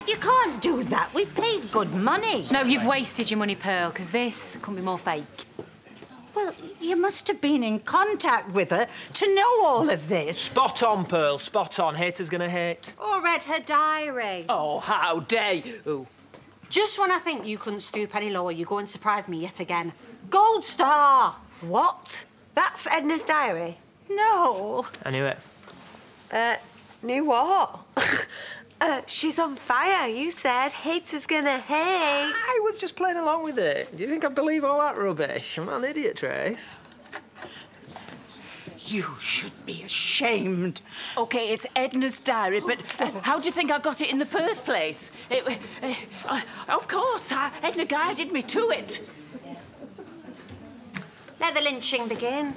You can't do that. We've paid good money. No, you've wasted your money, Pearl, because this couldn't be more fake. Well, you must have been in contact with her to know all of this. Spot on, Pearl, spot on. Haters gonna hate. Or read her diary. Oh, how dare you. Just when I think you couldn't stoop any lower, you go and surprise me yet again. Gold star! What? That's Edna's diary? No. I knew it. Knew what? She's on fire. You said haters gonna hate. I was just playing along with it. Do you think I believe all that rubbish? I'm not an idiot, Trace. You should be ashamed. OK, it's Edna's diary, but how do you think I got it in the first place? Of course, Edna guided me to it. Let the lynching begin.